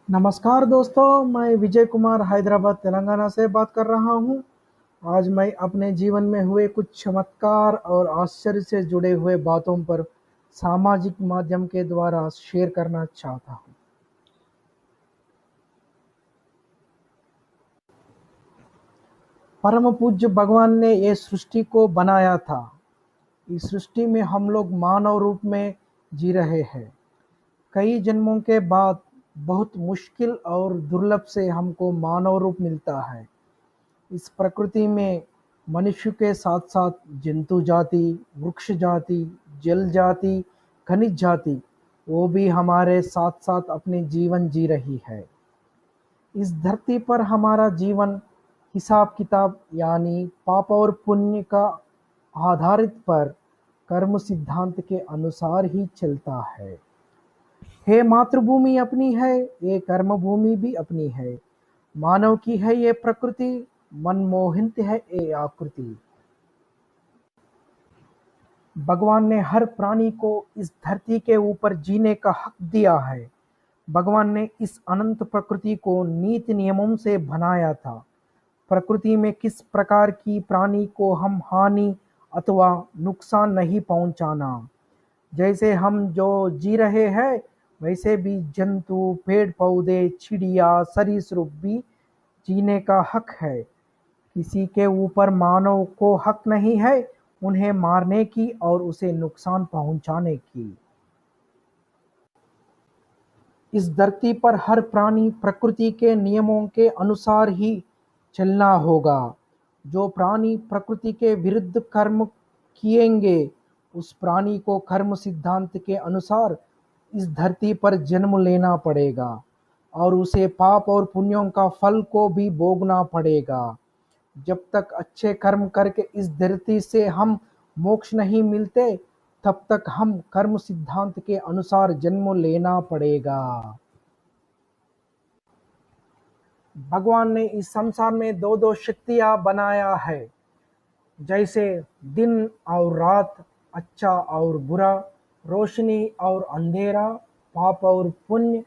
नमस्कार दोस्तों, मैं विजय कुमार हैदराबाद तेलंगाना से बात कर रहा हूँ। आज मैं अपने जीवन में हुए कुछ चमत्कार और आश्चर्य से जुड़े हुए बातों पर सामाजिक माध्यम के द्वारा शेयर करना चाहता हूँ। परम पूज्य भगवान ने ये सृष्टि को बनाया था। इस सृष्टि में हम लोग मानव रूप में जी रहे हैं। कई जन्मों के बाद बहुत मुश्किल और दुर्लभ से हमको मानव रूप मिलता है। इस प्रकृति में मनुष्य के साथ साथ जंतु जाति, वृक्ष जाति, जल जाति, खनिज जाति वो भी हमारे साथ साथ अपने जीवन जी रही है। इस धरती पर हमारा जीवन हिसाब किताब यानी पाप और पुण्य का आधारित पर कर्म सिद्धांत के अनुसार ही चलता है। हे मातृभूमि अपनी है, ये कर्म भूमि भी अपनी है। मानव की है ये प्रकृति, मनमोहित है ये आकृति। भगवान ने हर प्राणी को इस धरती के ऊपर जीने का हक दिया है। भगवान ने इस अनंत प्रकृति को नीति नियमों से बनाया था। प्रकृति में किस प्रकार की प्राणी को हम हानि अथवा नुकसान नहीं पहुंचाना। जैसे हम जो जी रहे हैं वैसे भी जंतु, पेड़ पौधे, चिड़िया, सरीसृप भी जीने का हक है। किसी के ऊपर मानव को हक नहीं है उन्हें मारने की और उसे नुकसान पहुंचाने की। इस धरती पर हर प्राणी प्रकृति के नियमों के अनुसार ही चलना होगा। जो प्राणी प्रकृति के विरुद्ध कर्म किएंगे उस प्राणी को कर्म सिद्धांत के अनुसार इस धरती पर जन्म लेना पड़ेगा और उसे पाप और पुण्यों का फल को भी भोगना पड़ेगा। जब तक अच्छे कर्म करके इस धरती से हम मोक्ष नहीं मिलते तब तक हम कर्म सिद्धांत के अनुसार जन्म लेना पड़ेगा। भगवान ने इस संसार में दो दो शक्तियां बनाया है। जैसे दिन और रात, अच्छा और बुरा, रोशनी और अंधेरा, पाप और पुण्य,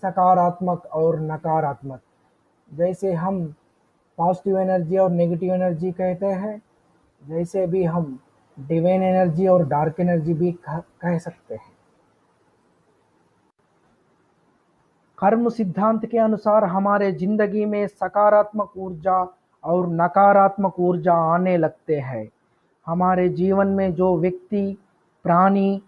सकारात्मक और नकारात्मक। जैसे हम पॉजिटिव एनर्जी और नेगेटिव एनर्जी कहते हैं, जैसे भी हम डिवाइन एनर्जी और डार्क एनर्जी भी कह सकते हैं। कर्म सिद्धांत के अनुसार हमारे जिंदगी में सकारात्मक ऊर्जा और नकारात्मक ऊर्जा आने लगते हैं। हमारे जीवन में जो व्यक्ति, प्राणी,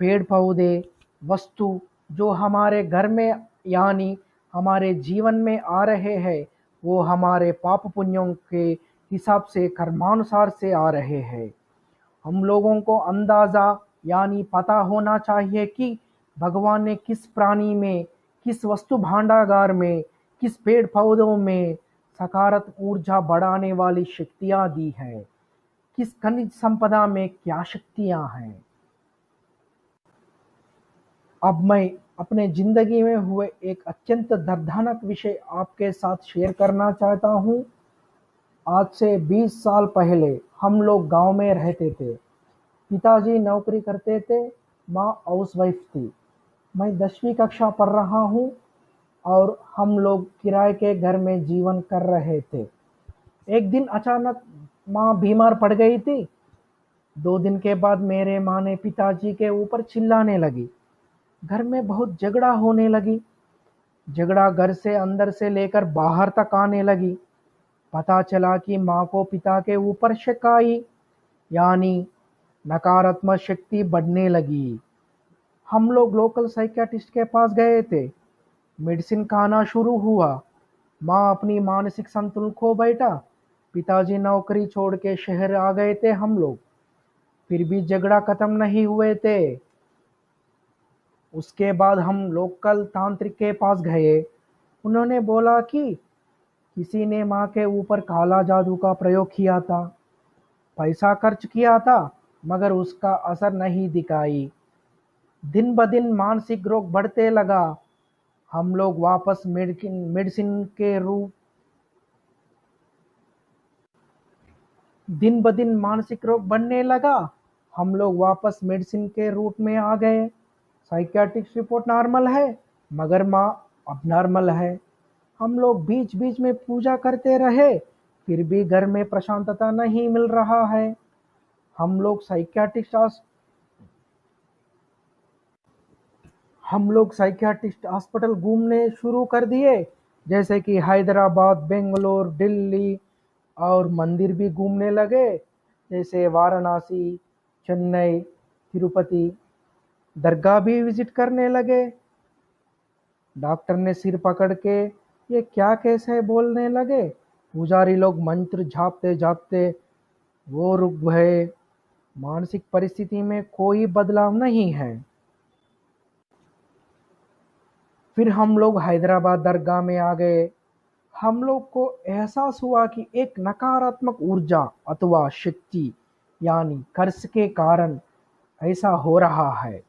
पेड़ पौधे, वस्तु जो हमारे घर में यानी हमारे जीवन में आ रहे हैं वो हमारे पाप पुण्यों के हिसाब से कर्मानुसार से आ रहे हैं। हम लोगों को अंदाजा यानी पता होना चाहिए कि भगवान ने किस प्राणी में, किस वस्तु भांडागार में, किस पेड़ पौधों में सकारात्मक ऊर्जा बढ़ाने वाली शक्तियां दी है, किस खनिज संपदा में क्या शक्तियां हैं। अब मैं अपने जिंदगी में हुए एक अत्यंत दर्दनाक विषय आपके साथ शेयर करना चाहता हूँ। आज से 20 साल पहले हम लोग गांव में रहते थे। पिताजी नौकरी करते थे, माँ हाउसवाइफ थी। मैं 10वीं कक्षा पढ़ रहा हूँ और हम लोग किराए के घर में जीवन कर रहे थे। एक दिन अचानक माँ बीमार पड़ गई थी। 2 दिन के बाद मेरे माँ ने पिताजी के ऊपर चिल्लाने लगी। घर में बहुत झगड़ा होने लगी। झगड़ा घर से अंदर से लेकर बाहर तक आने लगी। पता चला कि माँ को पिता के ऊपर शक आई, यानी नकारात्मक शक्ति बढ़ने लगी। हम लोग लोकल साइकियाट्रिस्ट के पास गए थे। मेडिसिन खाना शुरू हुआ। माँ अपनी मानसिक संतुलन खो बैठा। पिताजी नौकरी छोड़ के शहर आ गए थे हम लोग। फिर भी झगड़ा खत्म नहीं हुए थे। उसके बाद हम लोकल तांत्रिक के पास गए। उन्होंने बोला कि किसी ने माँ के ऊपर काला जादू का प्रयोग किया था। पैसा खर्च किया था मगर उसका असर नहीं दिखाई। दिन ब दिन मानसिक रोग बढ़ते लगा। हम लोग वापस मेडिसिन के रूप दिन ब दिन मानसिक रोग बढ़ने लगा। हम लोग वापस मेडिसिन के रूट में आ गए। साइकियाट्रिक रिपोर्ट नॉर्मल है मगर माँ अब नॉर्मल है। हम लोग बीच बीच में पूजा करते रहे, फिर भी घर में प्रशांतता नहीं मिल रहा है। हम लोग साइकियाट्रिस्ट हम लोग साइकियाट्रिस्ट हॉस्पिटल घूमने शुरू कर दिए, जैसे कि हैदराबाद, बेंगलोर, दिल्ली, और मंदिर भी घूमने लगे, जैसे वाराणसी, चेन्नई, तिरुपति। दरगाह भी विजिट करने लगे। डॉक्टर ने सिर पकड़ के ये क्या केस है बोलने लगे। पुजारी लोग मंत्र झापते झापते वो रुक गए। मानसिक परिस्थिति में कोई बदलाव नहीं है। फिर हम लोग हैदराबाद दरगाह में आ गए। हम लोग को एहसास हुआ कि एक नकारात्मक ऊर्जा अथवा शक्ति यानी कर्ज के कारण ऐसा हो रहा है।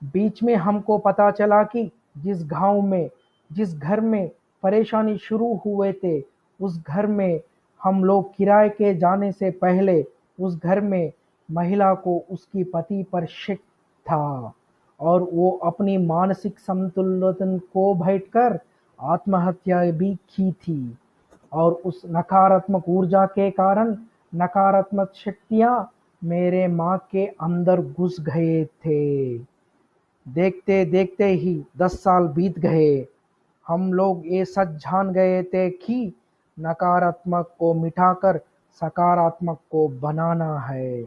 बीच में हमको पता चला कि जिस घर में परेशानी शुरू हुए थे, उस घर में हम लोग किराए के जाने से पहले उस घर में महिला को उसकी पति पर शक था और वो अपनी मानसिक संतुलन को बैठकर आत्महत्या भी की थी। और उस नकारात्मक ऊर्जा के कारण नकारात्मक शक्तियां मेरे माँ के अंदर घुस गए थे। देखते देखते ही 10 साल बीत गए। हम लोग ये सच जान गए थे कि नकारात्मक को मिटाकर सकारात्मक को बनाना है।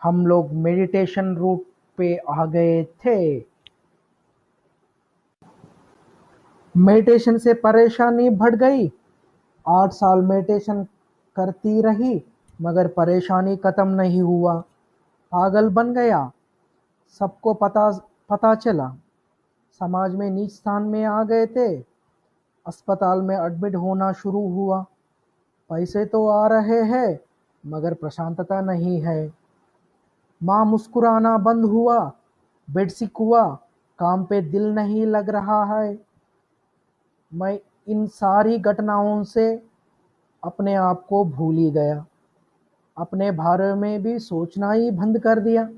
हम लोग मेडिटेशन रूट पे आ गए थे। मेडिटेशन से परेशानी बढ़ गई। 8 साल मेडिटेशन करती रही, मगर परेशानी खत्म नहीं हुआ। पागल बन गया। सबको पता पता चला। समाज में नीच स्थान में आ गए थे। अस्पताल में एडमिट होना शुरू हुआ। पैसे तो आ रहे हैं, मगर प्रशांतता नहीं है। माँ मुस्कुराना बंद हुआ। बेड सिक हुआ। काम पे दिल नहीं लग रहा है। मैं इन सारी घटनाओं से अपने आप को भूल ही गया। अपने बारे में भी सोचना ही बंद कर दिया।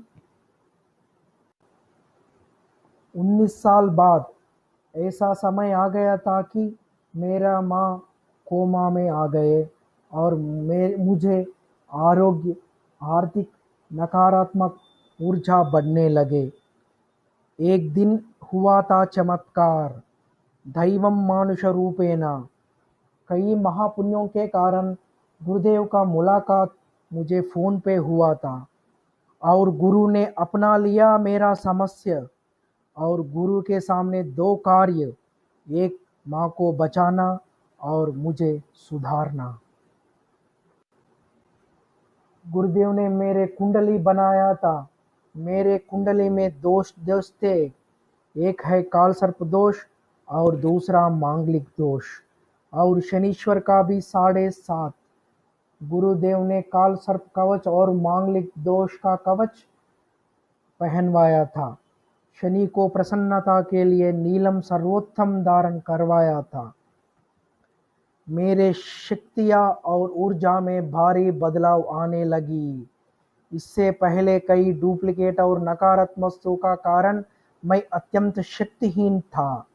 19 साल बाद ऐसा समय आ गया था कि मेरा माँ कोमा में आ गए और मुझे आरोग्य, आर्थिक नकारात्मक ऊर्जा बढ़ने लगे। एक दिन हुआ था चमत्कार। दैवम मानुष रूपेण। कई महापुण्यों के कारण गुरुदेव का मुलाकात मुझे फोन पे हुआ था और गुरु ने अपना लिया मेरा समस्या। और गुरु के सामने 2 कार्य, एक माँ को बचाना और मुझे सुधारना। गुरुदेव ने मेरे कुंडली बनाया था। मेरे कुंडली में दोष थे। एक है काल सर्प दोष और दूसरा मांगलिक दोष और शनीश्वर का भी 7.5। गुरुदेव ने काल सर्प कवच और मांगलिक दोष का कवच पहनवाया था। शनि को प्रसन्नता के लिए नीलम सर्वोत्तम धारण करवाया था। मेरे शक्तियाँ और ऊर्जा में भारी बदलाव आने लगी। इससे पहले कई डुप्लीकेट और नकारात्मक वस्तुओं का कारण मैं अत्यंत शक्तिहीन था,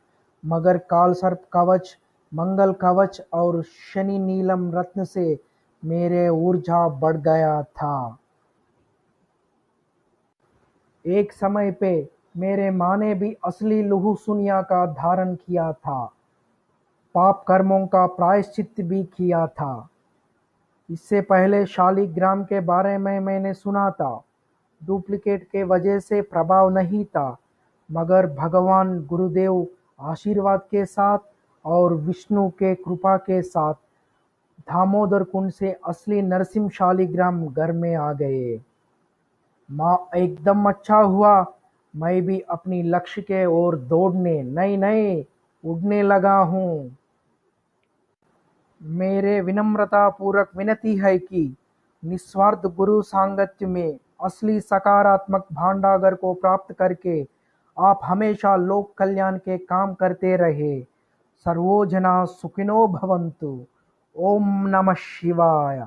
मगर काल सर्प कवच, मंगल कवच और शनि नीलम रत्न से मेरे ऊर्जा बढ़ गया था। एक समय पे मेरे माँ ने भी असली लुहु सुनिया का धारण किया था। पाप कर्मों का प्रायश्चित भी किया था। इससे पहले शालिग्राम के बारे में मैंने सुना था। डुप्लीकेट के वजह से प्रभाव नहीं था, मगर भगवान गुरुदेव आशीर्वाद के साथ और विष्णु के कृपा के साथ दामोदर कुंड से असली नरसिंह शालिग्राम घर में आ गए। माँ एकदम अच्छा हुआ। मैं भी अपनी लक्ष्य के ओर दौड़ने नहीं उड़ने लगा हूँ। मेरे विनम्रता पूर्वक विनती है कि निस्वार्थ गुरु सांगत्य में असली सकारात्मक भांडागर को प्राप्त करके आप हमेशा लोक कल्याण के काम करते रहे। सर्वो जना सुखिनो भवन्तु। ओम नमः शिवाय।